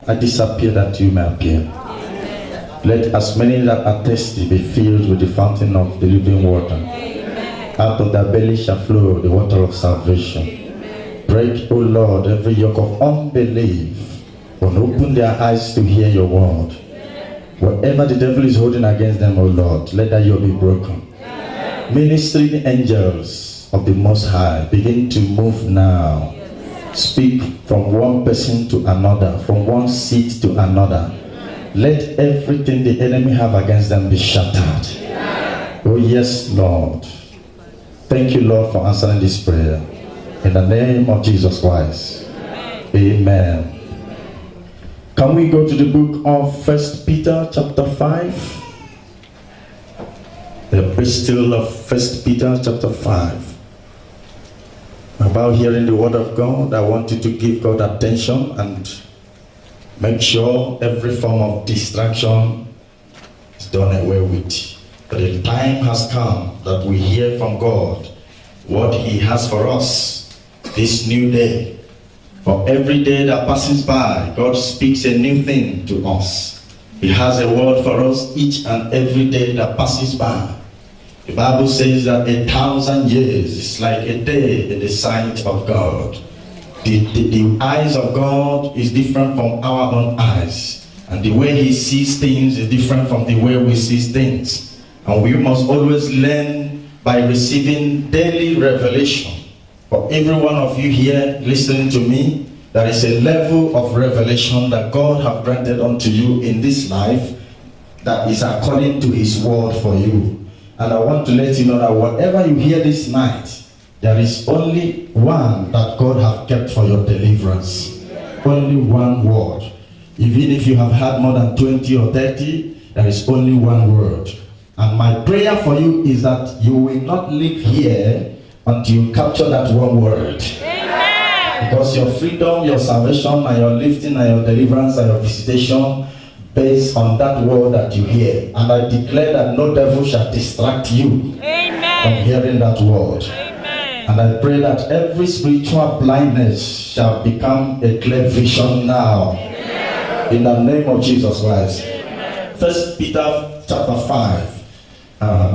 I disappear that you may appear. Let as many that are thirsty be filled with the fountain of the living water. Out of their belly shall flow the water of salvation. Break, O Lord, every yoke of unbelief, and open their eyes to hear your word. Whatever the devil is holding against them, O Lord, let that yoke be broken. Ministering angels of the Most High, begin to move now. Speak from one person to another, from one seat to another. Let everything the enemy have against them be shattered. Oh yes, Lord. Thank you, Lord, for answering this prayer. In the name of Jesus Christ. Amen. Can we go to the book of 1 Peter chapter 5? The epistle of 1 Peter chapter 5. About hearing the word of God, I want you to give God attention and make sure every form of distraction is done away with. But the time has come that we hear from God what He has for us this new day. For every day that passes by, God speaks a new thing to us. He has a word for us each and every day that passes by. The Bible says that 1,000 years is like a day in the sight of God. The eyes of God is different from our own eyes. And the way He sees things is different from the way we see things. And we must always learn by receiving daily revelation. For every one of you here listening to me, there is a level of revelation that God has granted unto you in this life that is according to His word for you. And I want to let you know that whatever you hear this night, there is only one that God has kept for your deliverance. Only one word. Even if you have had more than 20 or 30, there is only one word. And my prayer for you is that you will not leave here until you capture that one word. Amen. Because your freedom, your salvation, and your lifting, and your deliverance, and your visitation based on that word that you hear. And I declare that no devil shall distract you from hearing that word. Amen. And I pray that every spiritual blindness shall become a clear vision now. Amen. In the name of Jesus Christ. 1 Peter chapter 5.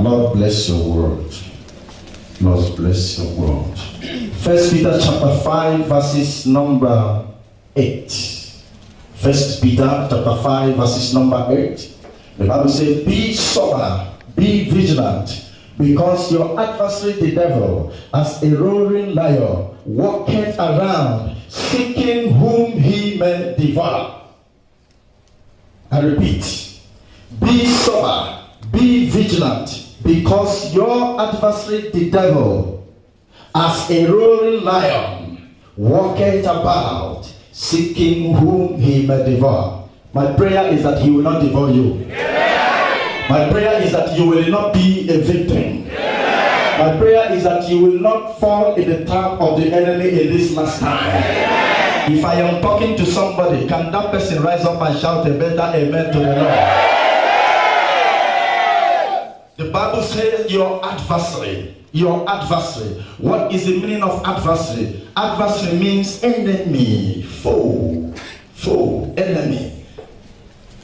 Lord bless your word. Lord bless your word. 1 Peter chapter 5 verses number 8. 1 Peter chapter 5 verses number 8. The Bible says, be sober, be vigilant, because your adversary the devil, as a roaring lion, walketh around, seeking whom he may devour. I repeat, be sober, be vigilant, because your adversary the devil, as a roaring lion, walketh about, seeking whom he may devour. My prayer is that he will not devour you. Yeah. My prayer is that you will not be a victim. Yeah. My prayer is that you will not fall in the trap of the enemy in this last time. Yeah. If I am talking to somebody, can that person rise up and shout a better amen to the Lord? Yeah. The Bible says your adversary. Your adversary. What is the meaning of adversary? Adversary means enemy, foe, enemy.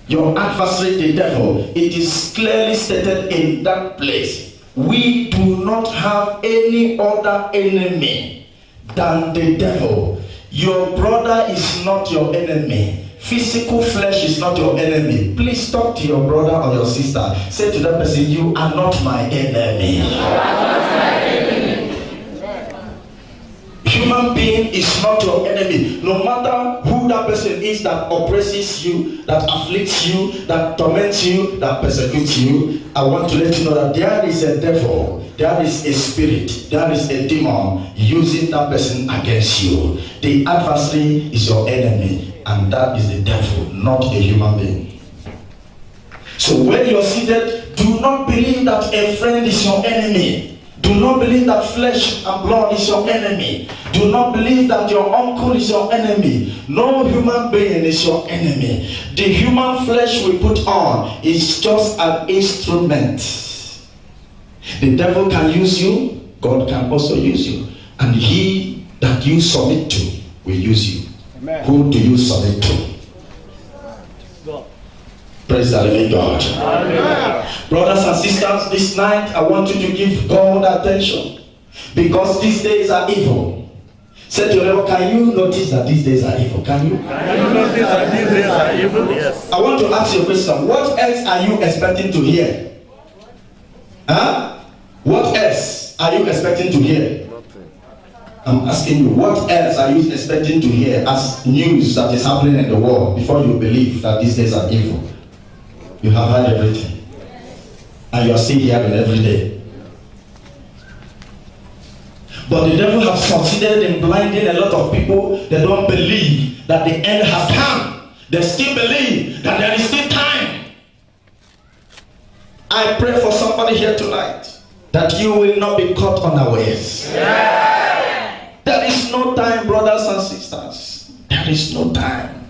Your adversary, the devil. It is clearly stated in that place. We do not have any other enemy than the devil. Your brother is not your enemy. Physical flesh is not your enemy. Please talk to your brother or your sister. Say to that person, you are not my enemy. Human being is not your enemy. No matter who that person is that oppresses you, that afflicts you, that torments you, that persecutes you, I want to let you know that there is a devil, there is a spirit, there is a demon using that person against you. The adversary is your enemy. And that is the devil, not a human being. So when you're seated, do not believe that a friend is your enemy. Do not believe that flesh and blood is your enemy. Do not believe that your uncle is your enemy. No human being is your enemy. The human flesh we put on is just an instrument. The devil can use you. God can also use you. And he that you submit to will use you. Amen. Who do you submit to? Praise the living God. Amen. Brothers and sisters, this night I want you to give God attention, because these days are evil. Say to your neighbor, can you notice that these days are evil? Can you? Can you notice that these days are evil? Yes. I want to ask you a question. What else are you expecting to hear? Huh? What else are you expecting to hear? I'm asking you, what else are you expecting to hear as news that is happening in the world before you believe that these days are evil? You have heard everything, and you are still hearing every day. But the devil has succeeded in blinding a lot of people. They don't believe that the end has come. They still believe that there is still time. I pray for somebody here tonight that you will not be caught unawares. Yeah. There is no time, brothers and sisters. There is no time.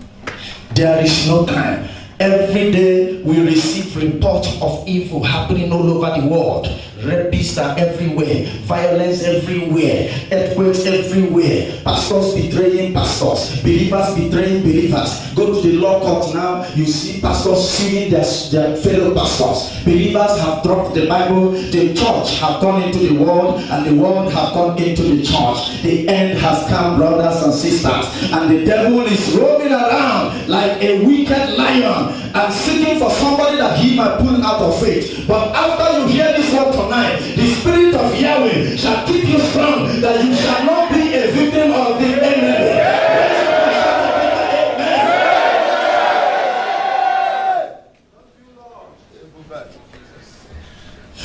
There is no time. Every day we receive reports of evil happening all over the world. Rapists are everywhere, violence everywhere, earthquakes everywhere, pastors betraying pastors, believers betraying believers. Go to the law court now, you see pastors suing their fellow pastors. Believers have dropped the Bible, the church have gone into the world, and the world have gone into the church. The end has come, brothers and sisters, and the devil is roaming around like a wicked lion and seeking for somebody that he might pull out of faith. But after you hear this word tonight, the Spirit of Yahweh shall keep you strong, that you shall not be a victim of the enemy.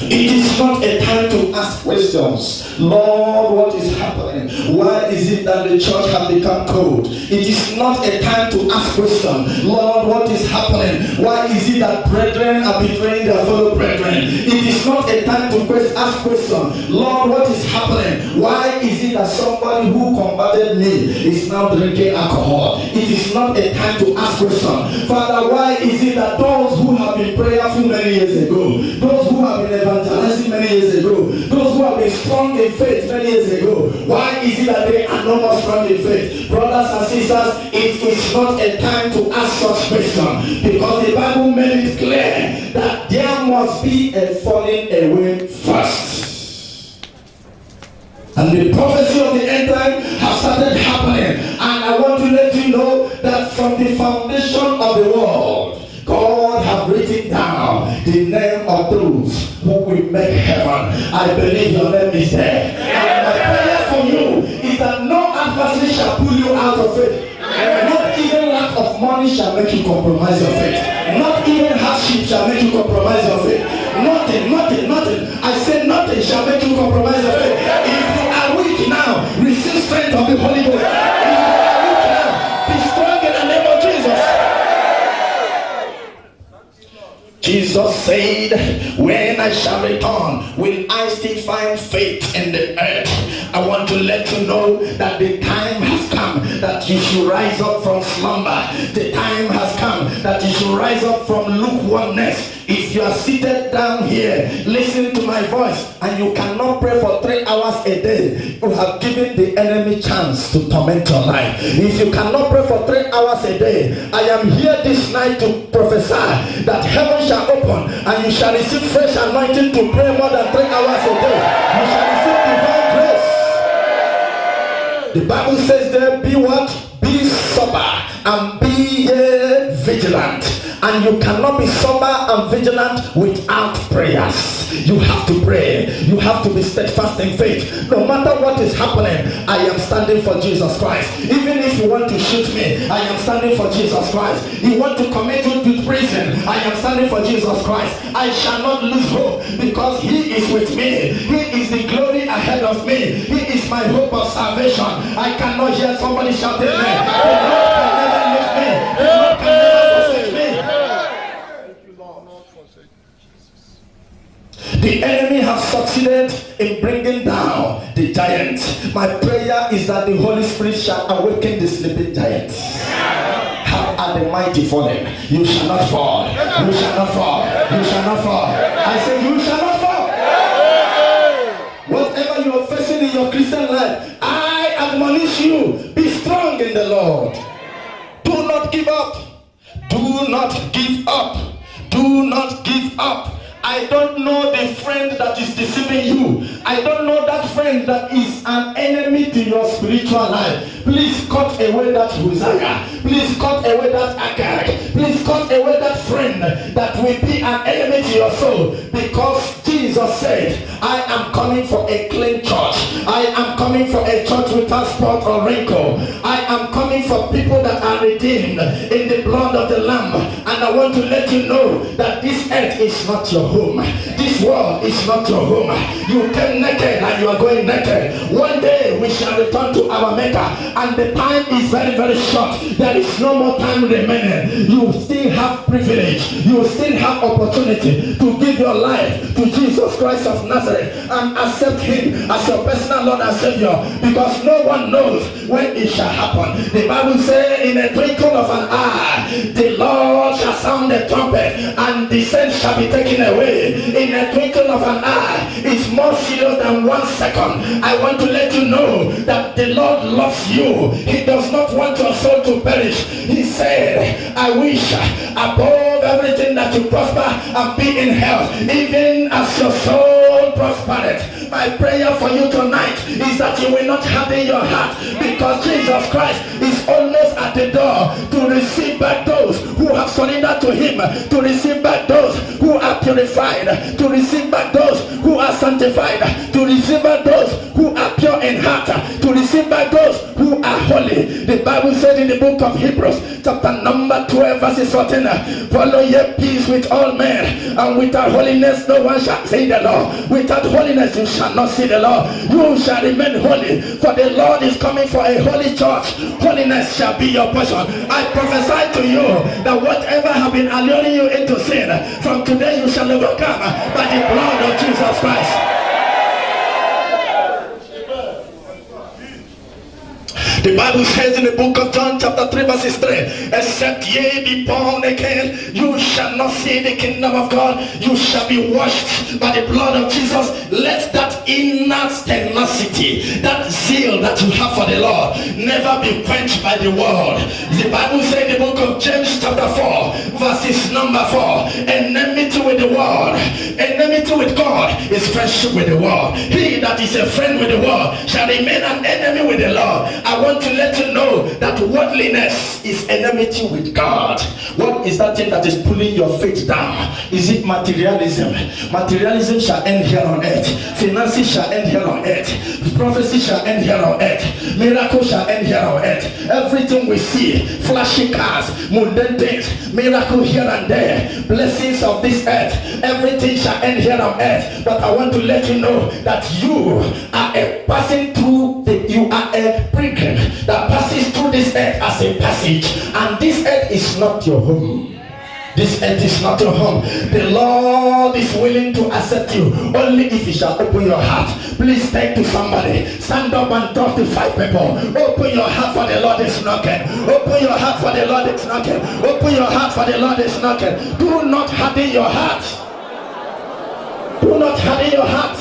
It is not a time to ask questions. Lord, what is happening? Why is it that the church has become cold? It is not a time to ask questions. Lord, what is happening? Why is it that brethren are betraying their fellow brethren? It is not a time to ask questions. Lord, what is happening? Why is it that somebody who converted me is now drinking alcohol? It is not a time to ask questions. Father, why is it that those who have been prayerful many years ago, those who have been evangelizing many years ago, those who have been strong in faith many years ago, why is it that they are no more strong in faith? Brothers and sisters, it is not a time to ask such questions, because the Bible made it clear that there must be a falling away first. And the prophecy of the end time has started happening. And I want to let you know that from the foundation of the world, God has written down the name of those who will make heaven. I believe your name is there. And my prayer for you is that no adversary shall pull you out of it. Not even lack of money shall make you compromise your faith. Not even hardship shall make you compromise your faith. Nothing. I say nothing shall make you compromise your faith. If you are weak now, receive strength of the Holy Ghost. If you are weak now, be strong in the name of Jesus. Jesus said, when I shall return, will I still find faith in the earth? I want to let you know that the time has come that you should rise up from slumber. The time has come that you should rise up from lukewarmness. If you are seated down here, listen to my voice, and you cannot pray for 3 hours a day, you have given the enemy chance to torment your life. If you cannot pray for 3 hours a day, I am here this night to prophesy that heaven shall open, and you shall receive fresh anointing to pray more than 3 hours a day. You shall receive divine grace. The Bible says there, be what? Be sober and be vigilant. And you cannot be sober and vigilant without prayers. You have to pray. You have to be steadfast in faith. No matter what is happening, I am standing for Jesus Christ. Even if you want to shoot me, I am standing for Jesus Christ. You want to commit me to prison, I am standing for Jesus Christ. I shall not lose hope, because He is with me. He is the glory ahead of me. He is my hope of salvation. I cannot hear somebody shouting, the Lord can never leave me. The Lord can never forsake me. The enemy has succeeded in bringing down the giants. My prayer is that the Holy Spirit shall awaken the sleeping giants. How are the mighty fallen? You shall not fall. You shall not fall. You shall not fall. I say you shall not fall. Whatever you are facing in your Christian life, I admonish you, be strong in the Lord. Do not give up. Do not give up. Do not give up. I don't know the friend that is deceiving you. I don't know that friend that is an enemy to your spiritual life. Please cut away that Hosea. Please cut away that Agag. Please cut away that friend that will be an enemy to your soul. Because Jesus said, I am coming for a clean church. I am coming for a church without spot or wrinkle. I am coming for people that are redeemed in the blood of the Lamb. And I want to let you know that this earth is not your home. This world is not your home. You came naked and you are going naked. One day we shall return to our Maker, and the time is very, very short. There is no more time remaining. You still have privilege. You still have opportunity to give your life to Jesus Christ of Nazareth and accept him as your personal Lord and Savior, because no one knows when it shall happen. The Bible says, in a twinkle of an eye the Lord shall sound the trumpet, and the saints shall be taken away. In a twinkle of an eye, it's more serious than 1 second. I want to let you know that the Lord loves you. He does not want your soul to perish. He said, I wish above everything that you prosper and be in health, even as your soul prospereth. My prayer for you tonight is that you will not harden your heart, because Jesus Christ is almost at the door to receive back those who have surrendered to him, to receive back those who are purified, to receive back those who are sanctified, to receive back those who are pure in heart, to receive back those who are holy. The Bible said in the book of Hebrews chapter number 12 verses 14, follow ye peace with all men, and without holiness no one shall see the Lord. Without holiness you shall not see the Lord. You shall remain holy, for the Lord is coming for a holy church. Holiness shall be your portion. I prophesy to you that whatever have been alluring you into sin, from today you shall overcome by the blood of Jesus Christ. The Bible says in the book of John chapter 3 verses 3, except ye be born again, you shall not see the kingdom of God. You shall be washed by the blood of Jesus. Let that inner tenacity, that zeal that you have for the Lord, never be quenched by the world. The Bible says in the book of James chapter 4 verses number 4, enmity with the world, enmity with God is friendship with the world. He that is a friend with the world shall remain an enemy with the Lord. I want to let you know that worldliness is enmity with God. What is that thing that is pulling your faith down? Is it materialism? Materialism shall end here on earth. Finances shall end here on earth. Prophecy shall end here on earth. Miracle shall end here on earth. Everything we see, flashy cars, mundane things, miracle here and there, blessings of this earth, everything shall end here on earth. But I want to let you know that you are a passing through, you are a pilgrim that passes through this earth as a passage, and this earth is not your home. This earth is not your home. The Lord is willing to accept you only if you shall open your heart. Please take to somebody, stand up and talk to 5 people. Open your heart, for the Lord is knocking. Open your heart, for the Lord is knocking. Open your heart, for the Lord is knocking. Do not harden your heart. Do not harden your heart.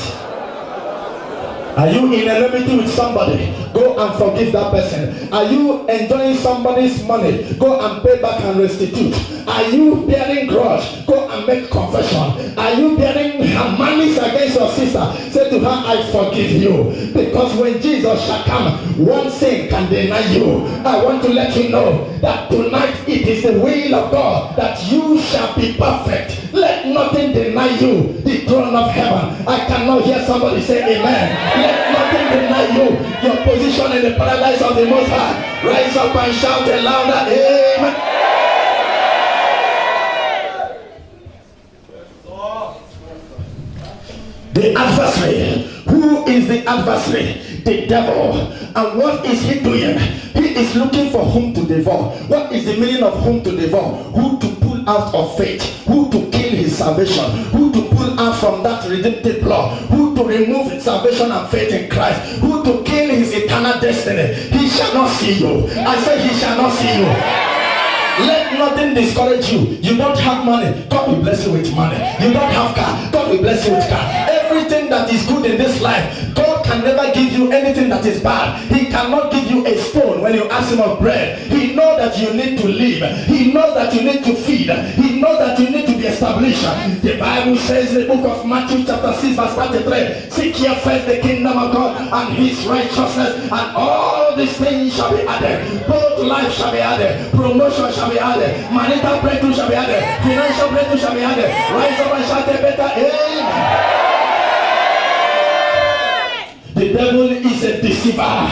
Are you in enmity with somebody? Go and forgive that person. Are you enjoying somebody's money? Go and pay back and restitute. Are you bearing grudge? Go and make confession. Are you bearing malice against your sister? Say to her, I forgive you. Because when Jesus shall come, one sin can deny you. I want to let you know that tonight it is the will of God that you shall be perfect. Let nothing deny you the throne of heaven. I cannot hear somebody say amen. Let nothing deny you your position in the paradise of the Most High. Rise up and shout a louder amen. The adversary. Who is the adversary? The devil. And what is he doing? He is looking for whom to devour. What is the meaning of whom to devour? Who to pull out of faith, who to kill his salvation, who to pull out from that redemptive law, who to remove his salvation and faith in Christ, who to kill his eternal destiny. He shall not see you. I say he shall not see you. Let nothing discourage you. You don't have money, God will bless you with money. You don't have car, God will bless you with car. Everything that is good in this life, God can never give you anything that is bad. He cannot give you a stone when you ask him of bread. He knows that you need to live. He knows that you need to feed. He knows that you need to be established. The Bible says in the book of Matthew chapter 6 verse 33, seek ye first the kingdom of God and his righteousness, and all these things shall be added. Both life shall be added, promotion shall be added, marital breakthrough shall be added, financial breakthrough shall be added. Rise up and shout a better amen. The devil is a deceiver.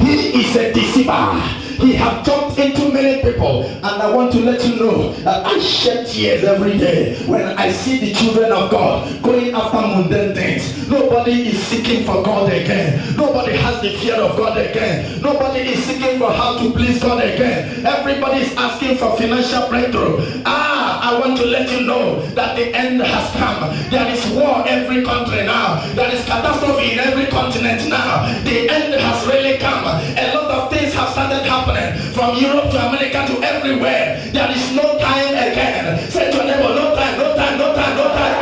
He is a deceiver. He has jumped into many people, and I want to let you know that I shed tears every day when I see the children of God going after mundane things. Nobody is seeking for God again. Nobody has the fear of God again. Nobody is seeking for how to please God again. Everybody is asking for financial breakthrough. I want to let you know that the end has come. There is war in every country now. There is catastrophe in every continent now. The end has really come. A lot of things have started happening. From Europe to America to everywhere. There is no time again. Say to your neighbor, no time, no time, no time, no time.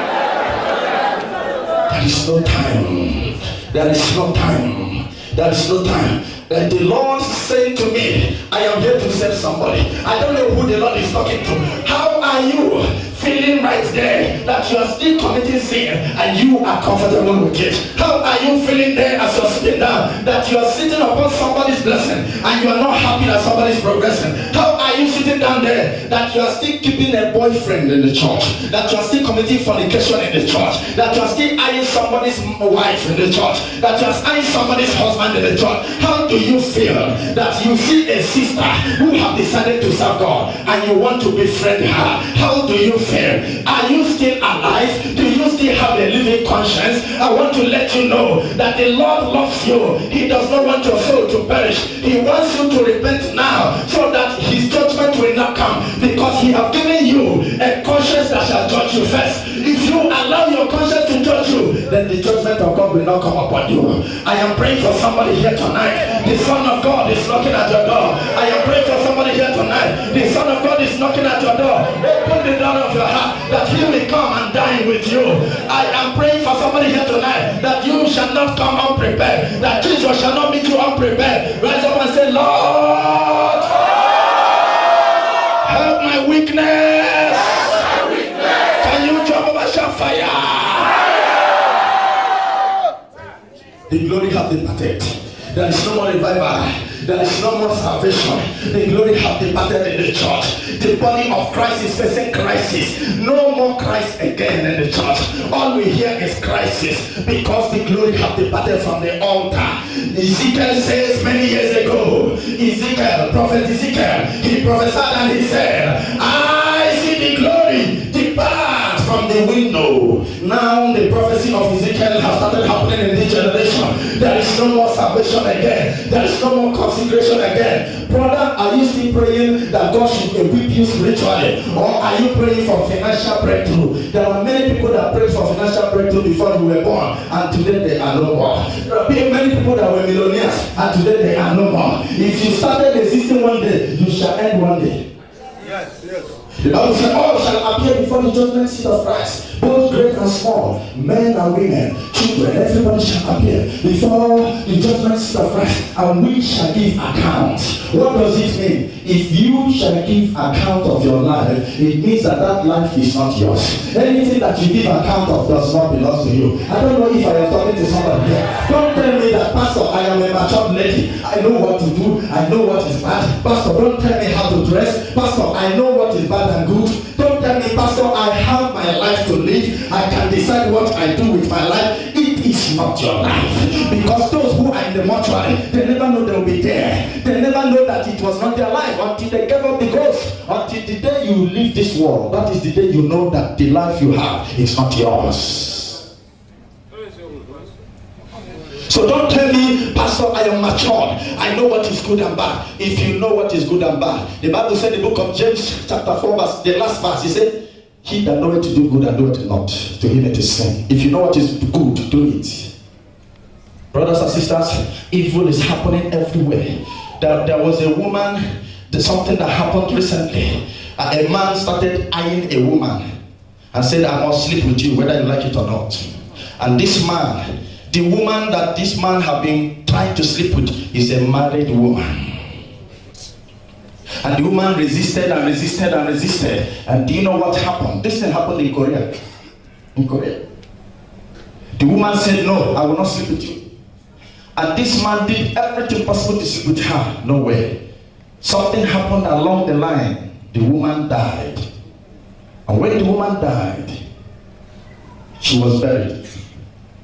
There is no time. There is no time. There is no time. The Lord said to me, I am here to save somebody. I don't know who the Lord is talking to. How are you feeling right there that you are still committing sin and you are comfortable with it? How are you feeling there as you're sitting down that you are sitting upon somebody's blessing and you are not happy that somebody's progressing? How are you sitting down there that you are still keeping a boyfriend in the church, that you are still committing fornication in the church, that you are still eyeing somebody's wife in the church, that you are eyeing somebody's husband in the church? How do you feel that you see a sister who have decided to serve God and you want to befriend her? How do you feel? Are you still alive? Do you still have a living conscience? I want to let you know that the Lord loves you. He does not want your soul to perish. He wants you to repent now so that his judgment will not come, because he has given you a conscience that shall judge you first. If you allow your conscience to judge you, then the judgment of God will not come upon you. I am praying for somebody here tonight. The Son of God is knocking at your door. I am praying for somebody here tonight. The Son of God is knocking at your door. Open the door of your heart that he will come and dine with you. I am praying for somebody here tonight that you shall not come unprepared, that Jesus shall not meet you unprepared. Rise up and say, Lord, help my weakness. Can you jump over shout fire? The glory has departed. There is no more revival. There is no more salvation. The glory has departed in the church. The body of Christ is facing crisis. No more Christ again in the church. All we hear is crisis because the glory has departed from the altar. Ezekiel says many years ago, prophet Ezekiel, he prophesied and he said, I see the glory depart from the window. Now the prophecy of Ezekiel has started happening in this generation. There is no more salvation again. There is no more consecration again. Brother, are you still praying that God should equip you spiritually? Or are you praying for financial breakthrough? There are many people that prayed for financial breakthrough before you were born, and today they are no more. There are many people that were millionaires, and today they are no more. If you started existing one day, you shall end one day. Yes, yes. The Bible says, all shall appear before the judgment seat of Christ, both great and small, men and women, children, everybody shall appear before the judgment seat of Christ, and we shall give account. What does it mean? If you shall give account of your life, it means that that life is not yours. Anything that you give account of does not belong to you. I don't know if I am talking to somebody here. Don't tell me that, Pastor, I am a matured lady. I know what to do. I know what is bad. Pastor, don't tell me how to dress. Pastor, I know what is bad and good. Don't tell me, Pastor, I have my life to live. I can decide what I do with my life. It is not your life. Because those who are in the mortuary, they never know they will be there. They never know that it was not their life until they gave up the ghost. Until the day you leave this world, that is the day you know that the life you have is not yours. So don't tell me, Pastor, I am matured. I know what is good and bad. If you know what is good and bad, the Bible said in the book of James chapter 4 verse, the last verse, he said, he that knoweth to do good and doeth it not, to him it is sin. If you know what is good, do it. Brothers and sisters, evil is happening everywhere. There was a woman, something that happened recently. A man started eyeing a woman and said, I must sleep with you whether you like it or not. And this man, the woman that this man have been trying to sleep with, is a married woman. And the woman resisted and resisted and resisted. And do you know what happened? This thing happened in Korea. In Korea. The woman said, no, I will not sleep with you. And this man did everything possible to sleep with her. No way. Something happened along the line. The woman died. And when the woman died, she was buried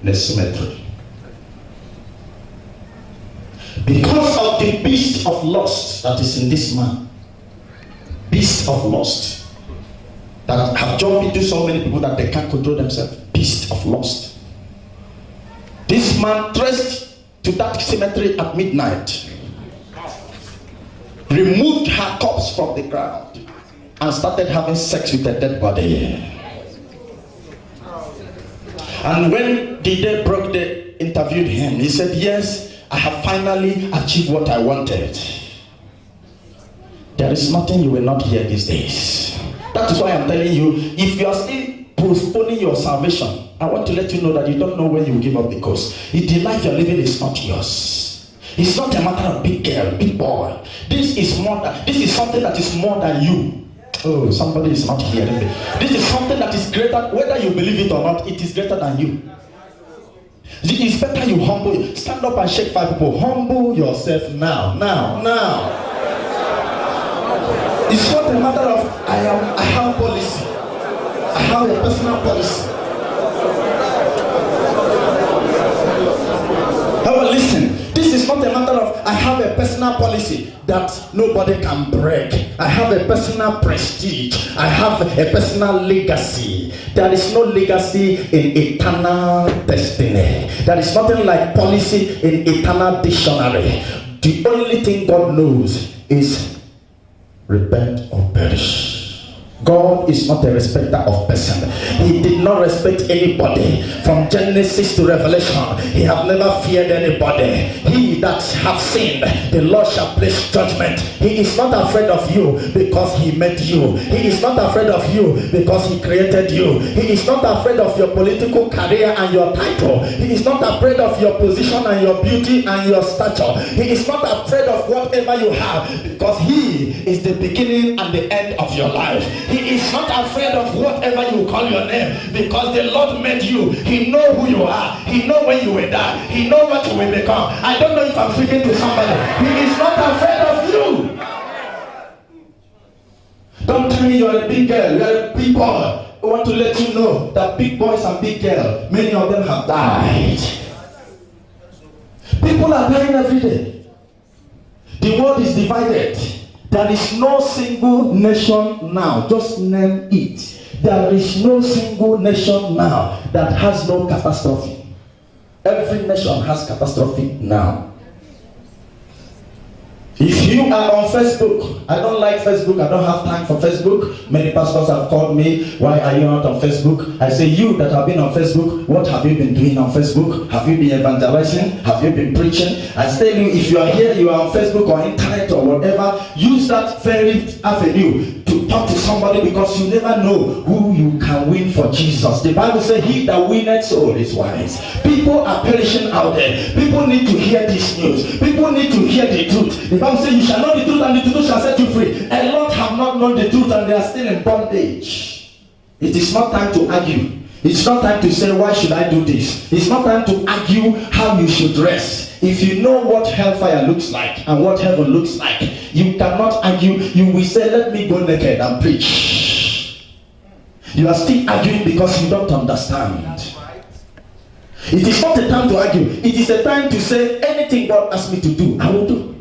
in a cemetery. Because of the beast of lust that is in this man. Beast of lust. That have jumped into so many people that they can't control themselves. Beast of lust. This man traced to that cemetery at midnight. Removed her corpse from the ground. And started having sex with a dead body. And when the day broke, they interviewed him. He said, yes, I have finally achieved what I wanted. There is nothing you will not hear these days. That is why I'm telling you, if you are still postponing your salvation, I want to let you know that you don't know when you will give up the ghost. If the life you're living is not yours. It's not a matter of big girl, big boy. This is something that is more than you. Oh, somebody is not hearing me. This is something that is greater, whether you believe it or not, it is greater than you. It's better you humble. Stand up and shake 5 people. Humble yourself now. It's not a matter of I have policy. I have a personal policy. However, listen. This is not a matter of I have a personal policy that nobody can break. I have a personal prestige. I have a personal legacy. There is no legacy in eternal destiny. There is nothing like policy in eternal dictionary. The only thing God knows is repent or perish. God is not a respecter of person. He did not respect anybody. From Genesis to Revelation, he have never feared anybody. He that have sinned, the Lord shall place judgment. He is not afraid of you because he made you. He is not afraid of you because he created you. He is not afraid of your political career and your title. He is not afraid of your position and your beauty and your stature. He is not afraid of whatever you have because he is the beginning and the end of your life. He is not afraid of whatever you call your name because the Lord made you. He knows who you are. He knows when you will die. He knows what you will become. I don't know if I'm speaking to somebody. He is not afraid of you. Don't tell me you're a big girl. You're a big boy. I want to let you know that big boys and big girls, many of them have died. People are dying every day. The world is divided. There is no single nation now. Just name it. There is no single nation now that has no catastrophe. Every nation has catastrophe now. If you are on Facebook, I don't like Facebook, I don't have time for Facebook. Many pastors have called me, why are you not on Facebook? I say, you that have been on Facebook, what have you been doing on Facebook? Have you been evangelizing? Have you been preaching? I tell you, if you are here, you are on Facebook or internet or whatever, use that very avenue to talk to somebody because you never know who you can win for Jesus. The Bible says, he that winneth soul is wise. People are perishing out there. People need to hear this news. People need to hear the truth. The Bible says, you shall know the truth and the truth shall set you free. A lot have not known the truth and they are still in bondage. It is not time to argue. It's not time to say, why should I do this? It's not time to argue how you should dress. If you know what hellfire looks like and what heaven looks like, you cannot argue. You will say, let me go naked and preach. You are still arguing because you don't understand. It is not a time to argue. It is a time to say, anything God asks me to do, I will do.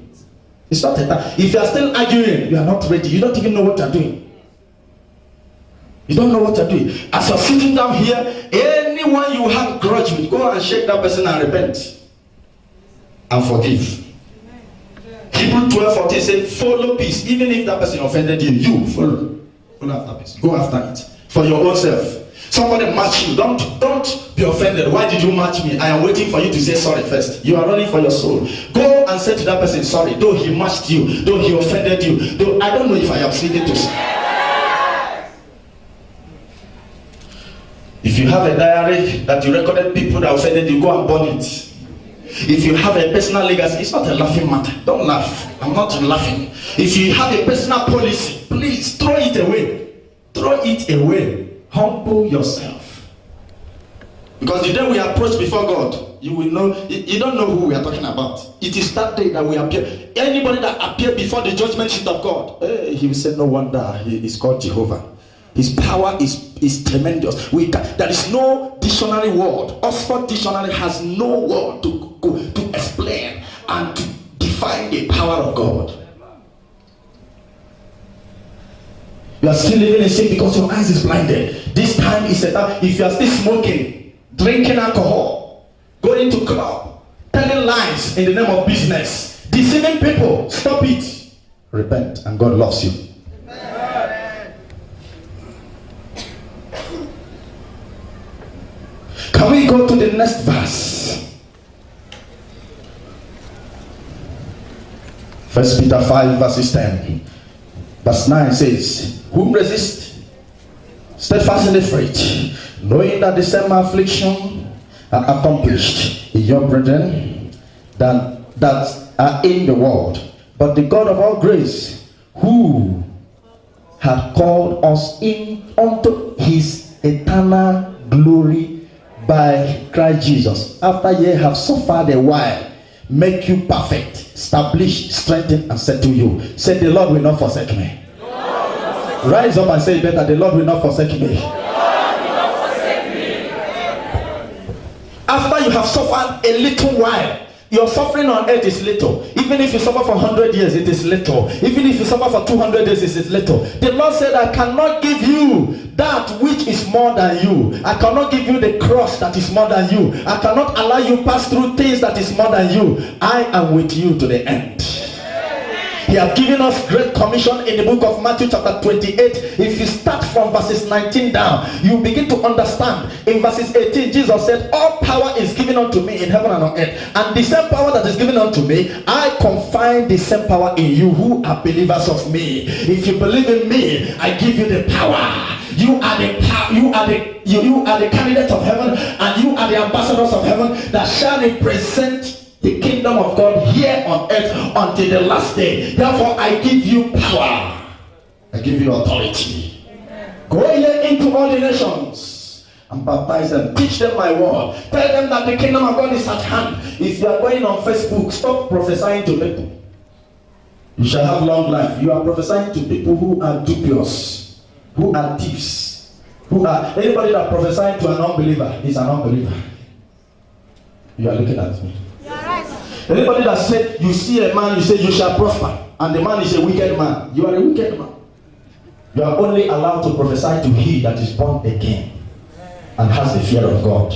It's not a time. If you are still arguing, you are not ready. You don't even know what you are doing. You don't know what you're doing. As you're sitting down here, anyone you have grudge with, go and shake that person and repent. And forgive. Hebrews 12:14 says, follow peace. Even if that person offended you, you follow. Follow after peace. Go after it. For your own self. Somebody match you. Don't be offended. Why did you match me? I am waiting for you to say sorry first. You are running for your soul. Go and say to that person sorry. Though he matched you. Though he offended you. Though I don't know if I am speaking to say. If you have a diary that you recorded people that offended you, go and burn it. If you have a personal legacy, it's not a laughing matter. Don't laugh. I'm not laughing. If you have a personal policy, please throw it away. Throw it away. Humble yourself. Because the day we approach before God, you will know, you don't know who we are talking about. It is that day that we appear. Anybody that appear before the judgment seat of God, he will say, no wonder he is called Jehovah. His power is tremendous. There is no dictionary word. Oxford Dictionary has no word to explain and to define the power of God. You are still living in sin because your eyes is blinded. This time is a time. If you are still smoking, drinking alcohol, going to club, telling lies in the name of business, deceiving people, stop it. Repent and God loves you. Can we go to the next verse? 1 Peter 5 verses 10. Verse 9 says, whom resist steadfast in the faith, knowing that the same affliction are accomplished in your brethren that are in the world. But the God of all grace, who had called us in unto his eternal glory by Christ Jesus, after ye have suffered a while, make you perfect, establish, strengthen, and settle you. Say, the Lord will not forsake me. Rise up and say it better. The Lord will not forsake me. After you have suffered a little while, your suffering on earth is little. Even if you suffer for 100 years, it is little. Even if you suffer for 200 days, it is little. The Lord said, I cannot give you that which is more than you. I cannot give you the cross that is more than you. I cannot allow you pass through things that is more than you. I am with you to the end. He has given us great commission in the book of Matthew chapter 28. If you start from verses 19 down, you begin to understand. In verses 18, Jesus said, all power is given unto me in heaven and on earth. And the same power that is given unto me, I confine the same power in you who are believers of me. If you believe in me, I give you the power. You are the power. You are the candidate of heaven, and you are the ambassadors of heaven that shall represent the kingdom of God here on earth until the last day. Therefore, I give you power. I give you authority. Amen. Go ye into all the nations and baptize them. Teach them my word. Tell them that the kingdom of God is at hand. If you are going on Facebook, stop prophesying to people. You shall have long life. You are prophesying to people who are dubious, who are thieves, who are anybody that prophesying to an unbeliever is an unbeliever. You are looking at me. Anybody that said you see a man, you say you shall prosper, and the man is a wicked man, you are a wicked man. You are only allowed to prophesy to he that is born again and has the fear of God.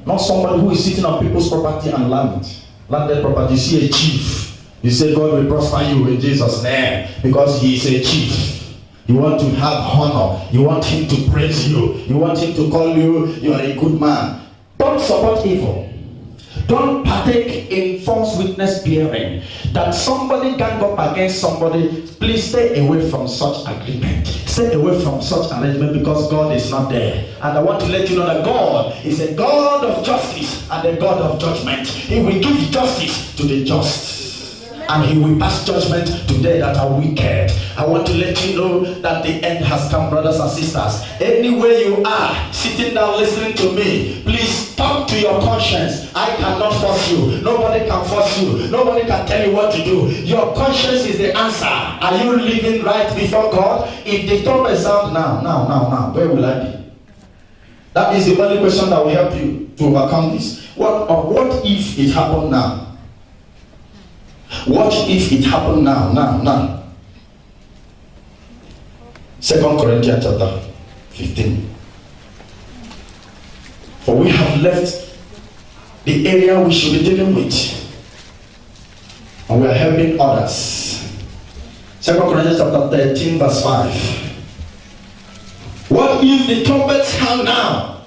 Not somebody who is sitting on people's property and landed property. You see a chief, you say God will prosper you in Jesus' name because he is a chief. You want to have honor, you want him to praise you, you want him to call you are a good man. Don't support evil. Don't partake in false witness bearing. That somebody gang up against somebody. Please stay away from such agreement. Stay away from such arrangement because God is not there. And I want to let you know that God is a God of justice and a God of judgment. He will give justice to the just, and he will pass judgment to them that are wicked. I want to let you know that the end has come, brothers and sisters. Anywhere you are, sitting down listening to me, please talk to your conscience. I cannot force you. Nobody can force you. Nobody can tell you what to do. Your conscience is the answer. Are you living right before God? If the trumpet sound now, where will I be? That is the only question that will help you to overcome this. What if it happened now? What if it happened now? 2 Corinthians chapter 15. For we have left the area we should be dealing with, and we are helping others. 2 Corinthians chapter 13 verse 5. What if the trumpet sound now?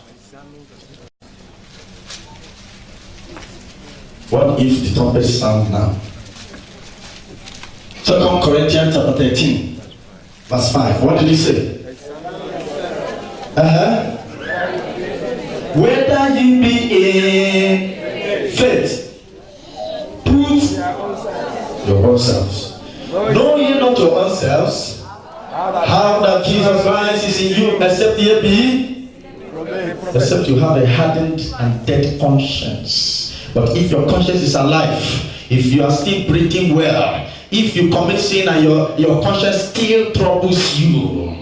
What if the trumpet sound now? 2 Corinthians chapter 13 verse 5. What did he say? Whether you be in faith, yourselves. Know ye not your own selves, how that Jesus Christ is in you, except ye be, except you have a hardened and dead conscience. But if your conscience is alive, if you are still breathing well, if you commit sin and your conscience still troubles you,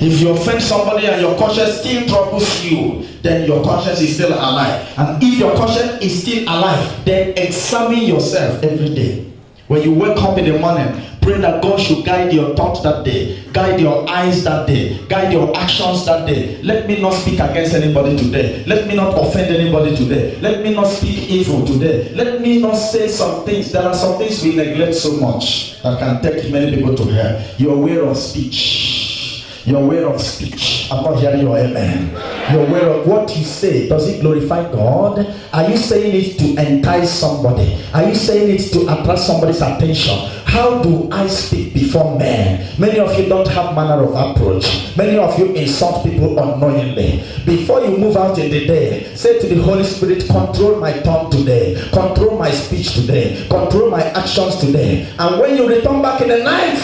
if you offend somebody and your conscience still troubles you, then your conscience is still alive. And if your conscience is still alive, then examine yourself every day. When you wake up in the morning, pray that God should guide your thoughts that day, guide your eyes that day, guide your actions that day. Let me not speak against anybody today. Let me not offend anybody today. Let me not speak evil today. Let me not say some things. There are some things we neglect so much that can take many people to hell. Your way of speech. Your way of speech. I'm not hearing your amen. Your way of what you say, does it glorify God? Are you saying it to entice somebody? Are you saying it to attract somebody's attention? How do I speak before men? Many of you don't have manner of approach. Many of you insult people unknowingly. Before you move out in the day, say to the Holy Spirit, control my tongue today, control my speech today, control my actions today. And when you return back in the night,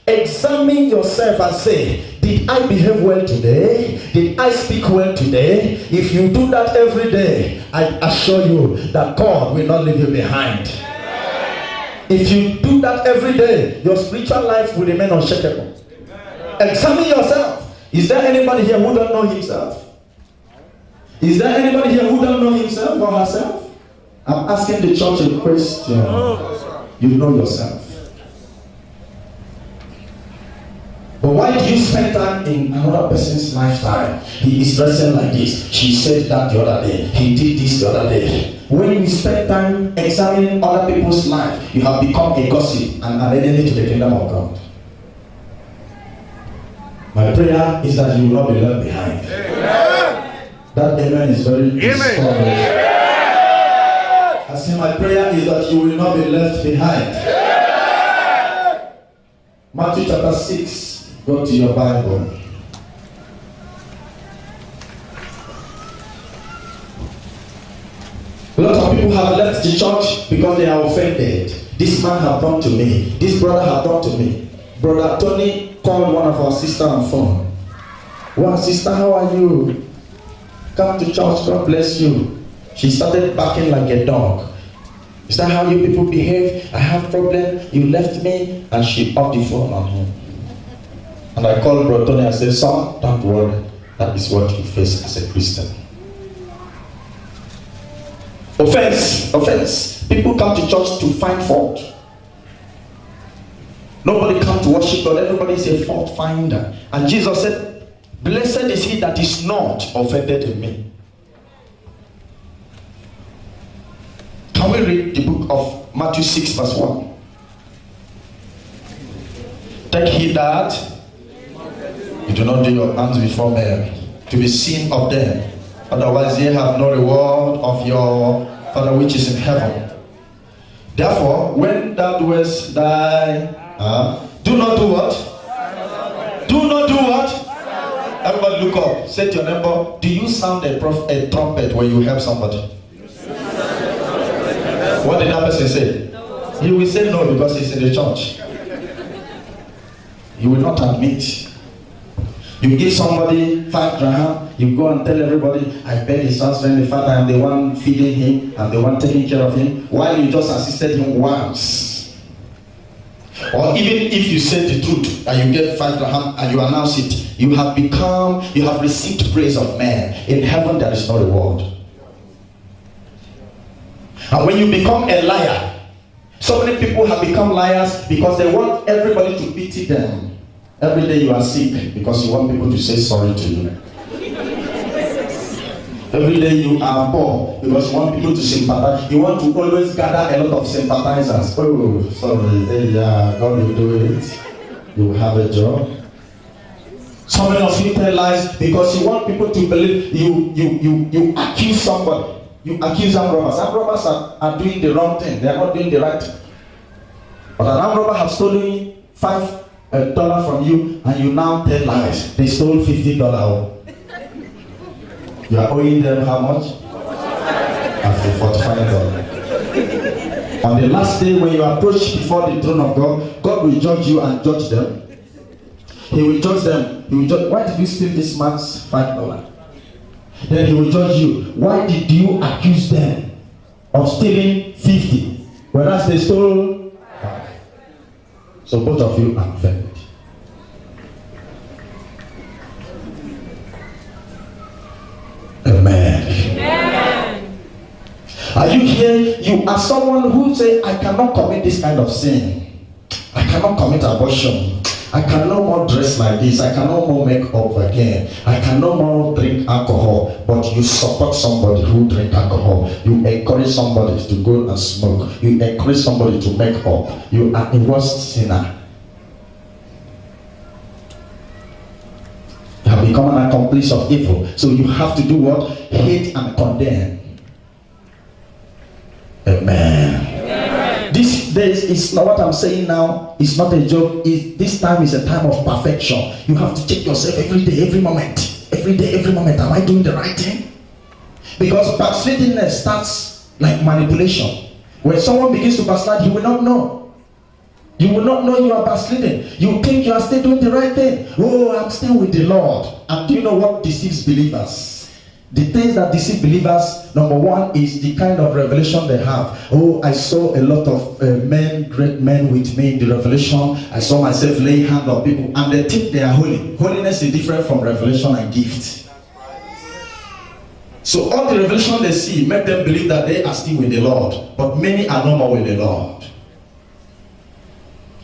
examine yourself and say, did I behave well today? Did I speak well today? If you do that every day, I assure you that God will not leave you behind. If you do that every day, your spiritual life will remain unshakable. Examine yourself. Is there anybody here who don't know himself? Is there anybody here who don't know himself or herself? I'm asking the church a question. You know yourself. But why do you spend time in another person's lifetime? He is dressing like this. She said that the other day. He did this the other day. When you spend time examining other people's life, you have become a gossip and an enemy to the kingdom of God. My prayer is that you will not be left behind. Amen. That amen is very strong. I say my prayer is that you will not be left behind. Amen. Matthew chapter 6. Go to your Bible. A lot of people have left the church because they are offended. This man have done to me. This brother have done to me. Brother Tony called one of our sisters on phone. Wow, sister, how are you? Come to church, God bless you. She started barking like a dog. Is that how you people behave? I have problem. You left me. And she off the phone on him. And I called Brother Tony and said, son, don't worry. That is what you face as a Christian. Offense. Offense. People come to church to find fault. Nobody come to worship God. Everybody is a fault finder. And Jesus said, blessed is he that is not offended in me. Can we read the book of Matthew 6 verse 1? Take heed that you do not do your hands before men to be seen of them. Otherwise ye have no reward of your Father which is in heaven. Therefore, when thou doest thy do not do what? Do not do what? Everybody look up. Say to your neighbor, do you sound a trumpet when you help somebody? What did that person say? He will say no because he's in the church. He will not admit. You give somebody 5 dirham, you go and tell everybody, I bet his son's friend, father, I am the one feeding him, I'm the one taking care of him, while you just assisted him once. Or even if you say the truth and you get 5 dirham and you announce it, you have received praise of man. In heaven there is no reward. And when you become a liar, so many people have become liars because they want everybody to pity them. Every day you are sick because you want people to say sorry to you. Every day you are poor because you want people to sympathize. You want to always gather a lot of sympathizers. Oh, sorry, yeah, God will do it. You will have a job. So many of you tell lies because you want people to believe you accuse somebody. You accuse armed robbers. Armed robbers are doing the wrong thing. They are not doing the right thing. But an armed robber has stolen $5 from you and you now tell lies. They stole $50. You are owing them how much? After $45. On the last day, when you approach before the throne of God, God will judge you and judge them. He will judge them. He will judge. Why did you steal this man's $5? Then he will judge you. Why did you accuse them of stealing 50, whereas they stole 5? So both of you are offended. Amen. Amen. Are you here? You are someone who say, I cannot commit this kind of sin. I cannot commit abortion. I can no more dress like this. I can no more make up again. I can no more drink alcohol. But you support somebody who drink alcohol. You encourage somebody to go and smoke. You encourage somebody to make up. You are a worst sinner. You have become an accomplice of evil. So you have to do what? Hate and condemn. Amen. This is not what I'm saying now. It's not a joke. This time is a time of perfection. You have to check yourself every day, every moment. Every day, every moment. Am I doing the right thing? Because backslidingness starts like manipulation. When someone begins to backslide, he will not know. You will not know you are backsliding. You think you are still doing the right thing. Oh, I'm still with the Lord. And do you know what deceives believers? The things that deceive believers, number one, is the kind of revelation they have. Oh, I saw a lot of great men with me in the revelation. I saw myself laying hands on people, and they think they are holy. Holiness is different from revelation and gift. So all the revelation they see make them believe that they are still with the Lord, but many are no more with the Lord.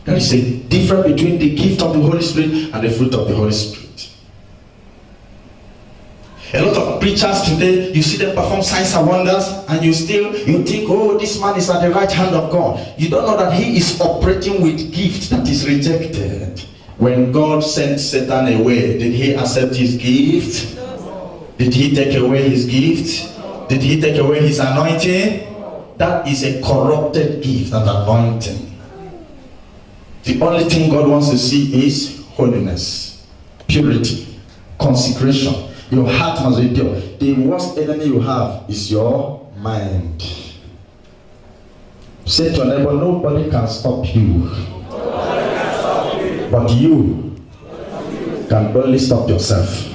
There is a difference between the gift of the Holy Spirit and the fruit of the Holy Spirit. A lot of preachers today, you see them perform signs and wonders, and you think, oh, this man is at the right hand of God. You don't know that he is operating with gift that is rejected. When God sent Satan away, did he accept his gift? Did he take away his gift? Did he take away his anointing? That is a corrupted gift and anointing. The only thing God wants to see is holiness, purity, consecration. Your heart must be pure. The worst enemy you have is your mind. Say to your neighbor, nobody can stop you. But you can only stop yourself.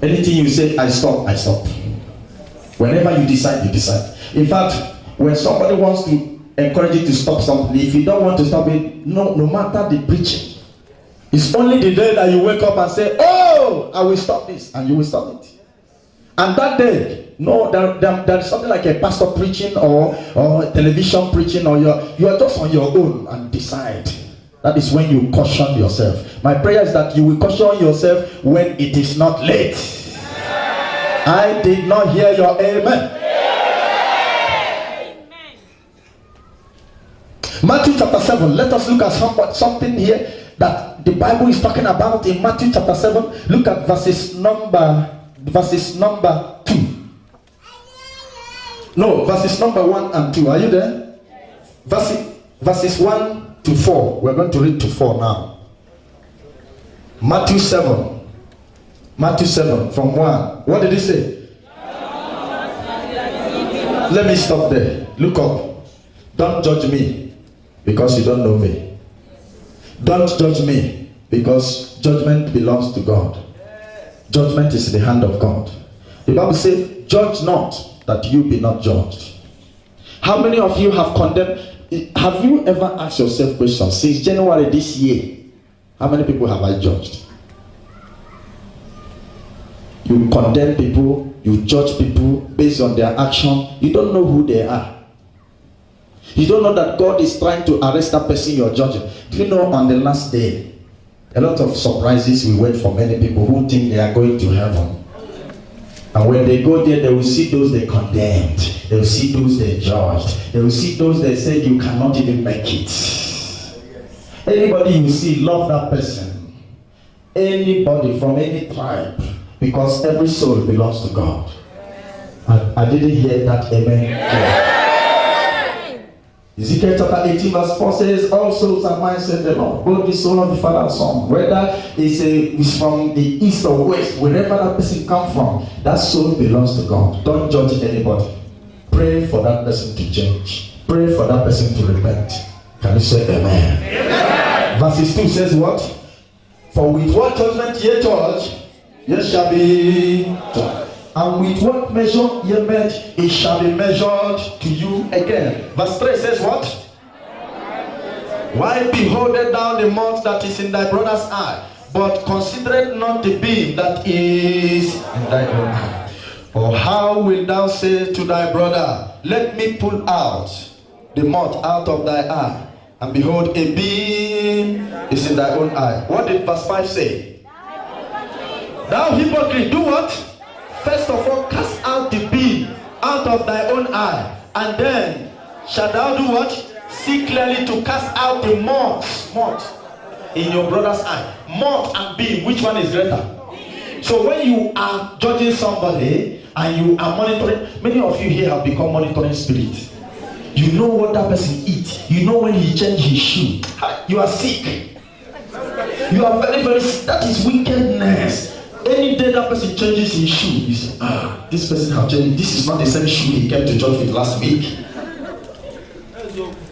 Anything you say, I stop, I stop. Whenever you decide, you decide. In fact, when somebody wants to encourage you to stop something, if you don't want to stop it, no matter the preaching, it's only the day that you wake up and say, oh, I will stop this, and you will stop it. And that day, no, there is something like a pastor preaching or television preaching, or you are just on your own and decide. That is when you caution yourself. My prayer is that you will caution yourself when it is not late. I did not hear your amen. Matthew chapter 7. Let us look at something here that the Bible is talking about in Matthew chapter 7. Look at verses number 2. No, verses number 1 and 2. Are you there? Verses 1 to 4. We're going to read to 4 now. Matthew 7 from 1. What did he say? Let me stop there. Look up. Don't judge me because you don't know me. Don't judge me, because judgment belongs to God. Judgment is in the hand of God. The Bible says, judge not, that you be not judged. How many of you have condemned? Have you ever asked yourself questions? Since January this year, how many people have I judged? You condemn people, you judge people based on their action. You don't know who they are. You don't know that God is trying to arrest that person you're judging. Do you know on the last day, a lot of surprises will wait for many people who think they are going to heaven. And when they go there, they will see those they condemned. They will see those they judged. They will see those they said you cannot even make it. Anybody you see, love that person. Anybody from any tribe. Because every soul belongs to God. I didn't hear that amen. Yeah. Ezekiel chapter 18 verse 4 says, all souls are mine, said the Lord, both the soul of the Father and Son. Whether it's from the east or west, wherever that person comes from, that soul belongs to God. Don't judge anybody. Pray for that person to change. Pray for that person to repent. Can you say amen? Amen. Verses 2 says what? For with what judgment ye judge, ye shall be judged. And with what measure ye met, it shall be measured to you again. Verse 3 says what? Why beholdest thou the mote that is in thy brother's eye, but considerest not the beam that is in thy own eye? Or how wilt thou say to thy brother, let me pull out the mote out of thy eye, and behold, a beam is in thy own eye? What did verse 5 say? Thou hypocrite, do what? First of all, cast out the beam out of thy own eye, and then shalt thou do what? See clearly to cast out the mote in your brother's eye. Mote and beam, which one is greater? So when you are judging somebody and you are monitoring, many of you here have become monitoring spirits. You know what that person eats. You know when he changed his shoe. You are sick. You are very, very sick. That is wickedness. Any day that person changes his shoe, you say, this person has changed. This is not the same shoe he came to church with last week.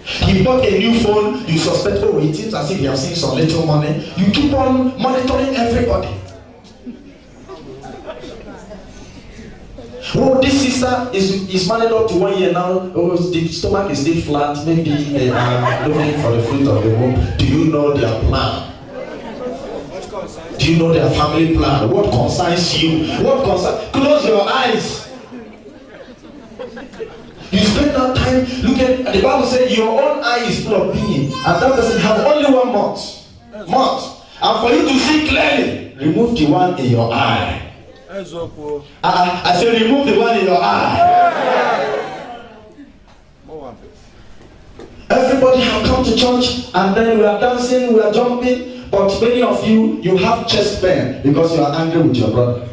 He bought a new phone, you suspect, it seems as if he has seen some little money. You keep on monitoring everybody. This sister is married up to 1 year now. The stomach is still flat. Maybe they are looking for the fruit of the womb. Do you know their plan? Do you know their family plan? What concerns you? What concerns? Close your eyes. You spend that time looking. The Bible says your own eye is full of being, and that person has only 1 month. And for you to see clearly, remove the one in your eye. I said remove the one in your eye. Everybody have come to church, and then we are dancing, we are jumping. But many of you, you have chest pain because you are angry with your brother.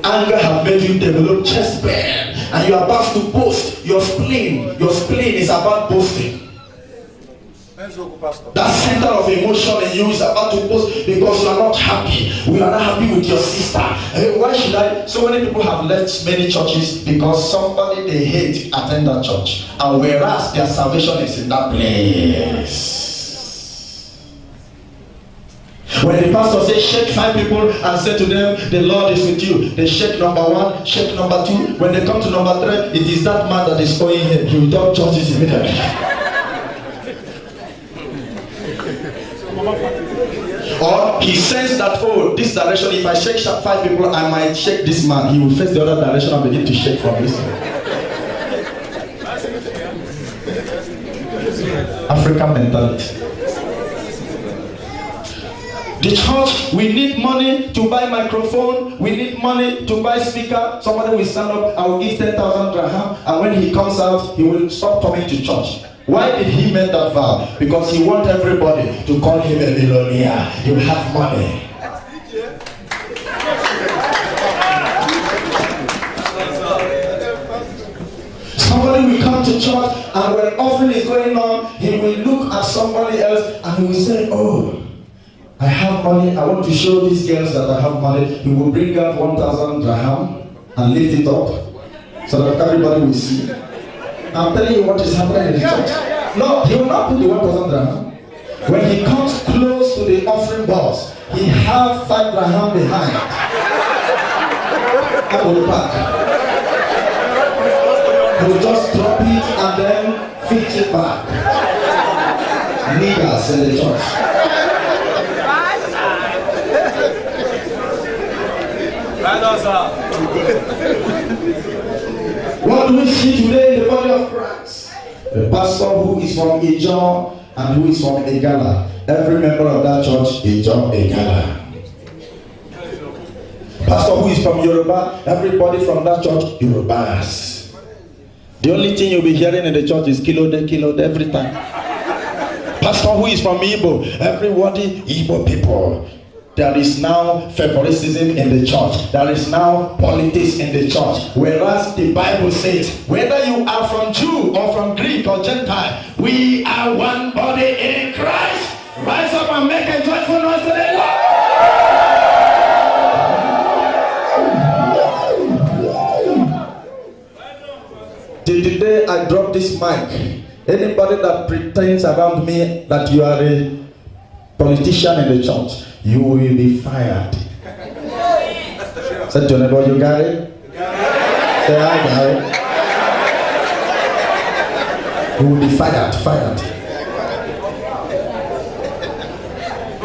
Anger has made you develop chest pain, and you are about to boast. Your spleen is about boasting. That center of emotion in you is about to boast because you are not happy. We are not happy with your sister. Why should I? So many people have left many churches because somebody they hate attend that church, and whereas their salvation is in that place. When the pastor says shake 5 people and say to them, the Lord is with you, they shake number 1, shake number 2. When they come to number 3, it is that man that is owing him. He will talk churches immediately. Or he senses that, this direction, if I shake 5 people, I might shake this man. He will face the other direction and begin to shake from this. African mentality. The church, we need money to buy microphone. We need money to buy speaker. Somebody will stand up, I will give 10,000 dirham. And when he comes out, he will stop coming to church. Why did he make that vow? Because he wants everybody to call him a millionaire. You have money. Somebody will come to church, and when offering is going on, he will look at somebody else and he will say, I have money, I want to show these girls that I have money. He will bring out 1,000 dirham and lift it up so that everybody will see. I'm telling you what is happening in the church. No, he will not put the 1,000 dirham. When he comes close to the offering box, he has 5 dirham behind. I will back. He will just drop it and then fix it back. Niggas in the church. What do we see today in the body of Christ? A pastor who is from Ijon and who is from Igala. Every member of that church, Ijon, Igala. Pastor who is from Yoruba, everybody from that church, Yorubas. The only thing you'll be hearing in the church is Kilode every time. Pastor who is from Igbo, everybody, Igbo people. There is now favoritism in the church. There is now politics in the church. Whereas the Bible says, whether you are from Jew or from Greek or Gentile, we are one body in Christ. Rise up and make a joyful noise to the Lord. I drop this mic, anybody that pretends around me that you are a politician in the church, you will be fired. Say to your neighbor, you got it? Say, I got it. You will be fired, fired.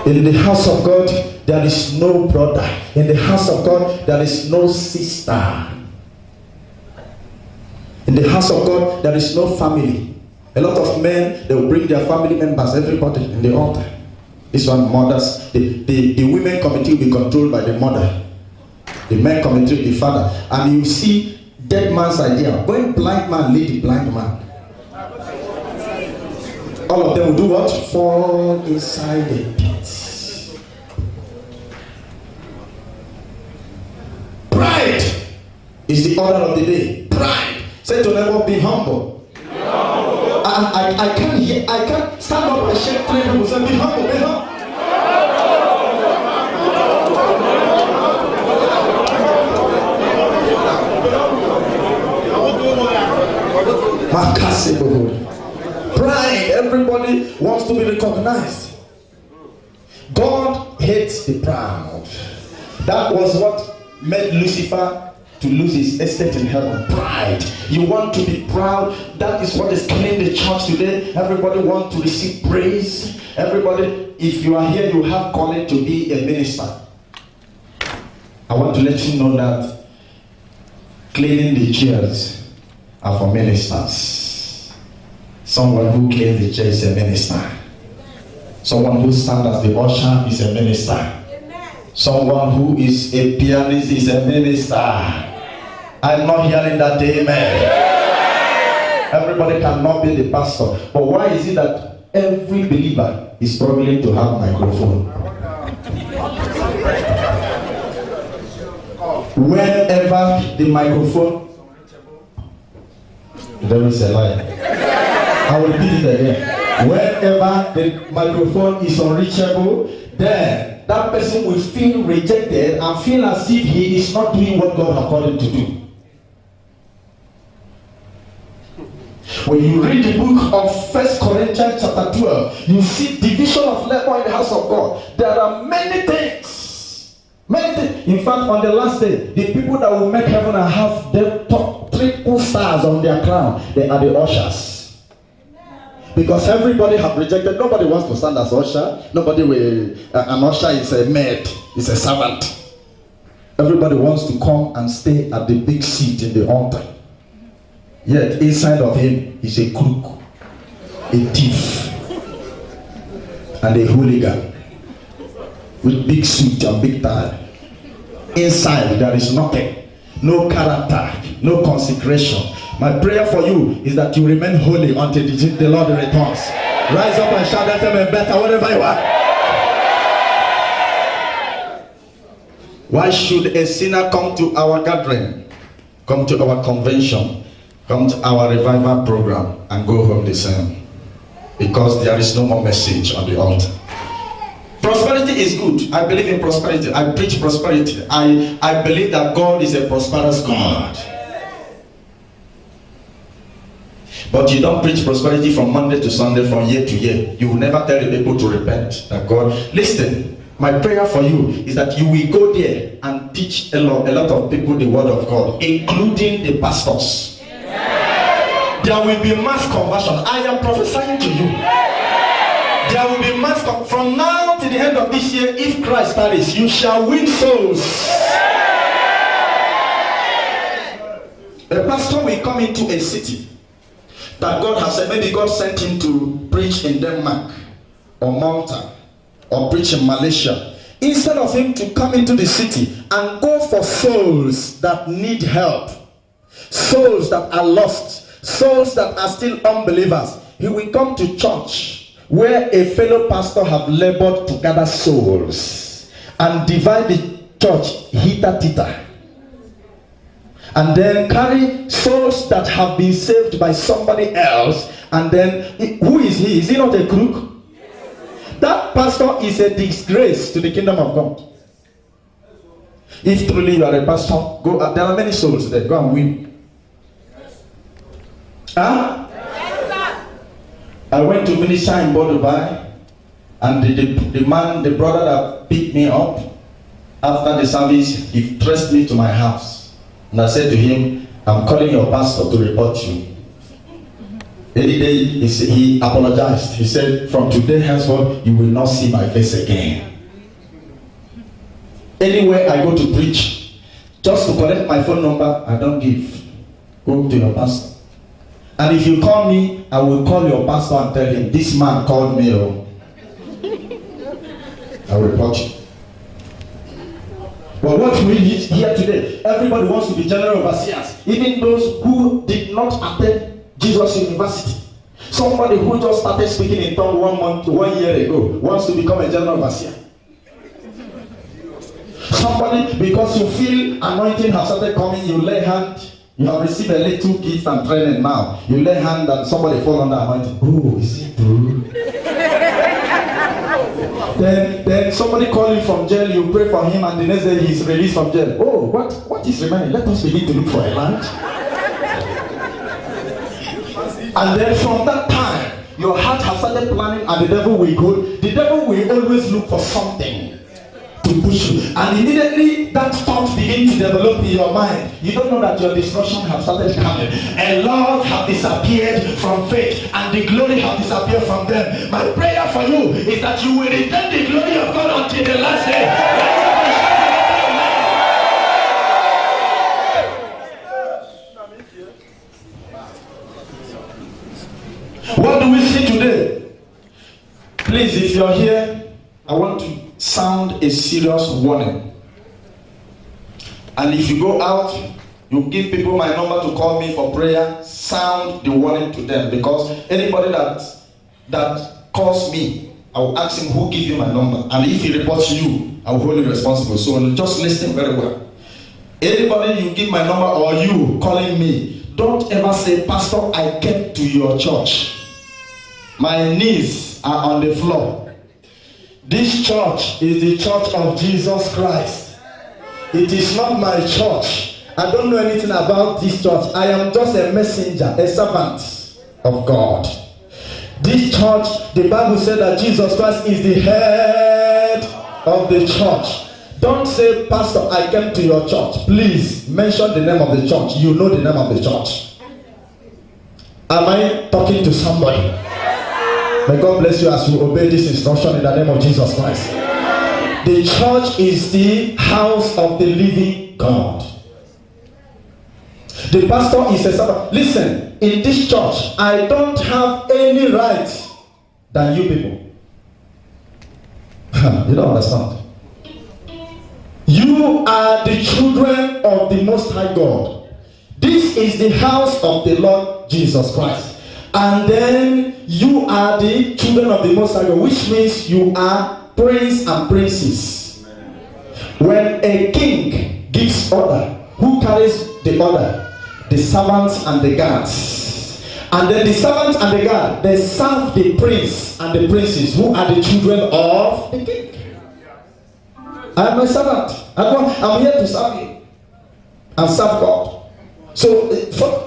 In the house of God, there is no brother. In the house of God, there is no sister. In the house of God, there is no family. A lot of men, they will bring their family members, everybody in the altar. This one, mothers. The women committee will be controlled by the mother. The men committee, the father. And you see dead man's idea. When blind man lead the blind man, all of them will do what? Fall inside the pit. Pride is the order of the day. Pride. Say to never be humble. I can't hear. I can't stand up and shake three people. Say be humble. Be humble. Pride. Everybody wants to be recognized. God hates the proud. That was what made Lucifer to lose his estate in heaven. Pride. You want to be proud. That is what is killing the church today. Everybody wants to receive praise. Everybody, if you are here, you have calling to be a minister. I want to let you know that cleaning the chairs are for ministers. Someone who cleans the chair is a minister. Someone who stands as the usher is a minister. Someone who is a pianist is a minister. I'm not hearing that, amen. Everybody cannot be the pastor. But why is it that every believer is struggling to have a microphone? Whenever the microphone, there is a lie. I will repeat it again. Whenever the microphone is unreachable, then that person will feel rejected and feel as if he is not doing what God has called him to do. When you read the book of 1 Corinthians chapter 12, you see division of labor in the house of God. There are many things. Many things. In fact, on the last day, the people that will make heaven and have the top triple stars on their crown, they are the ushers. Because everybody have rejected. Nobody wants to stand as usher. Nobody will. An usher is a maid, is a servant. Everybody wants to come and stay at the big seat in the altar. Yet inside of him is a crook, a thief, and a hooligan with big suit and big tie. Inside there is nothing, no character, no consecration. My prayer for you is that you remain holy until the Lord returns. Rise up and shout at him and better whatever you are. Why should a sinner come to our gathering, come to our convention, come to our revival program and go home the same? Because there is no more message on the altar. Prosperity is good. I believe in prosperity. I preach prosperity. I believe that God is a prosperous God. But you don't preach prosperity from Monday to Sunday, from year to year. You will never tell the people to repent. That God, listen, my prayer for you is that you will go there and teach a lot of people the word of God, including the pastors. There will be mass conversion. I am prophesying to you. There will be mass from now to the end of this year. If Christ tarries, you shall win souls. A pastor will come into a city that God has said, maybe God sent him to preach in Denmark or Malta or preach in Malaysia. Instead of him to come into the city and go for souls that need help, souls that are lost, souls that are still unbelievers, he will come to church where a fellow pastor have labored to gather souls and divide the church hita-tita, and then carry souls that have been saved by somebody else. And then, who is he? Is he not a crook? That pastor is a disgrace to the kingdom of God. If truly you are a pastor, go. There are many souls there. Go and win. Huh? I went to minister in Bodubai, and the brother that picked me up after the service, he traced me to my house. And I said to him, I'm calling your pastor to report you. Any day he apologized. He said, from today henceforth, you will not see my face again. Anywhere I go to preach, just to collect my phone number, I don't give. Go to your pastor. And if you call me, I will call your pastor and tell him, this man called me. I will report you. But what we need here today, everybody wants to be general overseers, even those who did not attend Jesus University. Somebody who just started speaking in tongues 1 month, 1 year ago, wants to become a general overseer. Somebody, because you feel anointing has started coming, you lay hand. You have received a little gift and training now. You lay hand and somebody fall under anointing. Oh, is it true? Then somebody call you from jail, you pray for him, and the next day he's released from jail. Oh, what is remaining? Let us begin to look for a land. And then from that time, your heart has started planning, and the devil will go. The devil will always look for something to push you, and immediately that thought begins to develop in your mind. You don't know that your destruction has started coming. A lot have disappeared from faith, and the glory have disappeared from them. My prayer for you is that you will return the glory of God until the last day. What do we see today? Please, if you're here, I want to sound a serious warning. And if you go out, you give people my number to call me for prayer, sound the warning to them. Because anybody that calls me, I will ask him who gave you my number. And if he reports you, I will hold you responsible. So just listen very well. Anybody you give my number or you calling me, don't ever say, Pastor, I came to your church. My knees are on the floor. This church is the church of Jesus Christ. It is not my church. I don't know anything about this church. I am just a messenger, a servant of God. This church, the Bible said that Jesus Christ is the head of the church. Don't say, Pastor, I came to your church. Please mention the name of the church. You know the name of the church. Am I talking to somebody? May God bless you as you obey this instruction in the name of Jesus Christ. The church is the house of the living God. The pastor is a servant. Listen, in this church, I don't have any right than you people. You don't understand. You are the children of the Most High God. This is the house of the Lord Jesus Christ. And then you are the children of the Most High God, which means you are prince and princess. When a king gives order, who carries the order? The servants and the guards. And then the servants and the guard, they serve the prince and the princess, who are the children of the king. I am a servant. I'm here to serve you and serve God. So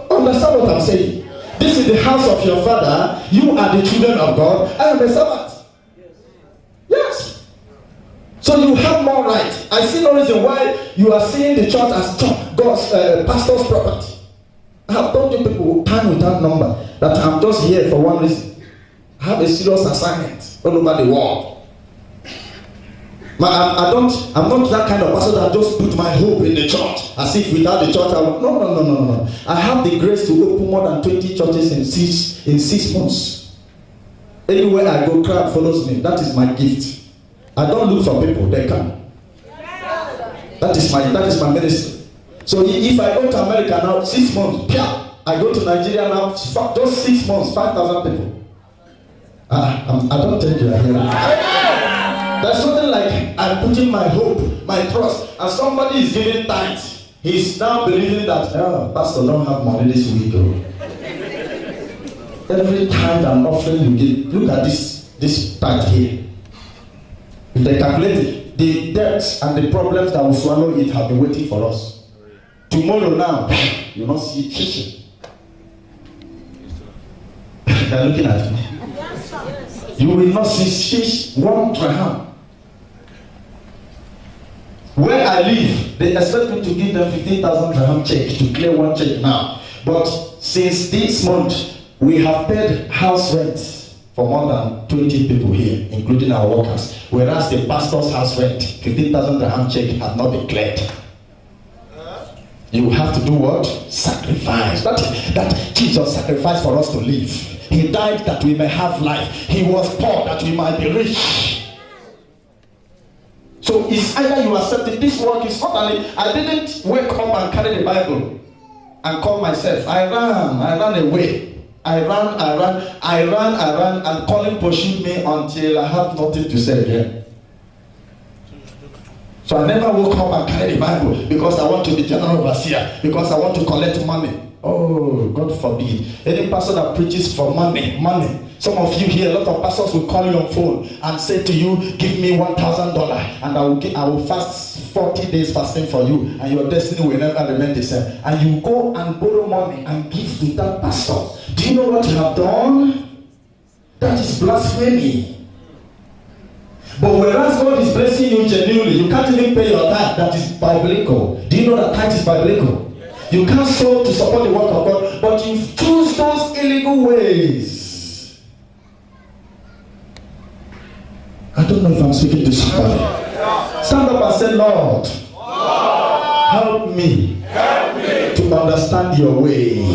understand what I'm saying. This is the house of your father. You are the children of God. I am a servant. Yes. So you have more right. I see no reason why you are seeing the church as God's pastor's property. I have told you people time without number that I'm just here for one reason. I have a serious assignment all over the world. I'm not that kind of person that just put my hope in the church as if without the church no. I have the grace to open more than 20 churches in 6 months. Anywhere I go, crowd follows me. That is my gift. I don't look for people, they come. That is my ministry. So if I go to America now, 6 months, I go to Nigeria now, just 6 months, 5,000 people. I don't think you are here. There's something like I'm putting my hope, my trust, and somebody is giving tithes. He's now believing that, Pastor, don't have money this week. Every tithe and offering you give, look at this tithe here. If they calculate it, the debts and the problems that will swallow it have been waiting for us. Tomorrow now, you must see it. You are looking at me. You will not see 1 dirham. Where I live, they expect me to give them 15,000 dirham check to clear 1 check now. But since this month, we have paid house rent for more than 20 people here, including our workers. Whereas the pastor's house rent, 15,000 dirham check, has not been cleared. You have to do what? Sacrifice. That Jesus sacrificed for us to live. He died that we may have life. He was poor that we might be rich. So it's either you accept it. This work is not only, I didn't wake up and carry the Bible and call myself. I ran away. I ran, and Colin pursued me until I had nothing to say again. So I never woke up and carried the Bible because I want to be general overseer, because I want to collect money. Oh, God forbid. Any pastor that preaches for money. Some of you here, a lot of pastors will call you on phone and say to you, give me $1,000 and I will fast 40 days fasting for you, and your destiny will never remain the same. And you go and borrow money and give to that pastor. Do you know what you have done? That is blasphemy. But whereas God is blessing you genuinely, you can't even pay your tithe. That is biblical. Do you know that tithe is biblical? You can't sow to support the work of God, but you choose those illegal ways. I don't know if I'm speaking to somebody. Stand up and say, Lord, help me to understand your ways.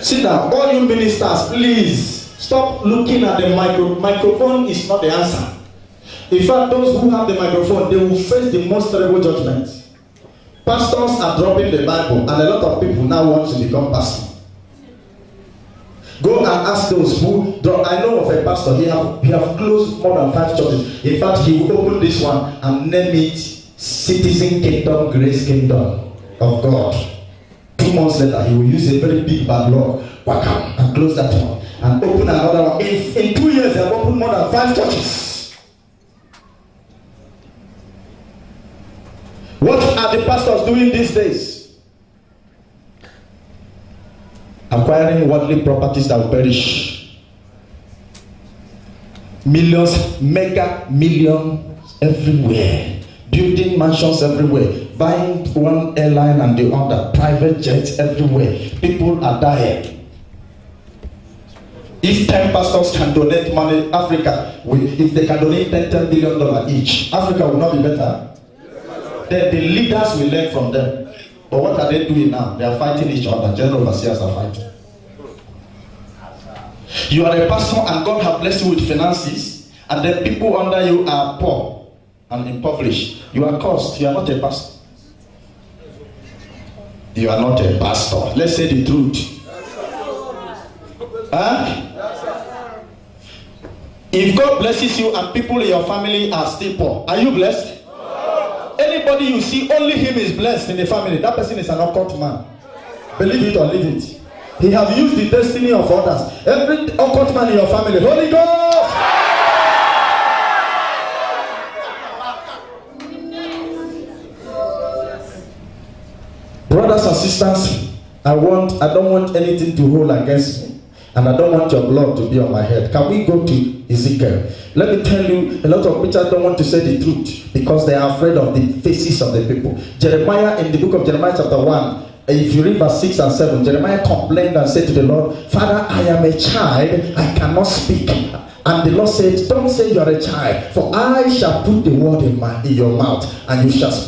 Sit down. All you ministers, please. Stop looking at the microphone is not the answer. In fact, those who have the microphone, they will face the most terrible judgment. Pastors are dropping the Bible, and a lot of people now want to become pastors. Go and ask those who drop. I know of a pastor, he have closed more than 5 churches. In fact, he will open this one and name it Citizen Kingdom, Grace Kingdom of God. 2 months later, he will use a very big bad lock, and close that one. And open another one. In 2 years, they have opened more than 5 churches. What are the pastors doing these days? Acquiring worldly properties that will perish. Millions, mega millions everywhere. Building mansions everywhere. Buying one airline and the other. Private jets everywhere. People are dying. If 10 pastors can donate money, Africa, if they can donate $10 billion each, Africa will not be better. Then the leaders will learn from them. But what are they doing now? They are fighting each other. General overseers are fighting. You are a pastor and God has blessed you with finances, and then people under you are poor and impoverished. You are cursed. You are not a pastor. You are not a pastor. Let's say the truth. Huh? If God blesses you and people in your family are still poor, are you blessed? Anybody you see, only him is blessed in the family. That person is an occult man. Believe it or leave it. He have used the destiny of others. Every occult man in your family, Holy Ghost! Brothers and sisters, I don't want anything to hold against me. And I don't want your blood to be on my head. Can we go to Ezekiel? Let me tell you, a lot of preachers don't want to say the truth because they are afraid of the faces of the people. Jeremiah, in the book of Jeremiah chapter 1, if you read verse 6 and 7, Jeremiah complained and said to the Lord, Father, I am a child, I cannot speak. And the Lord said, don't say you are a child, for I shall put the word in your mouth, and you shall speak.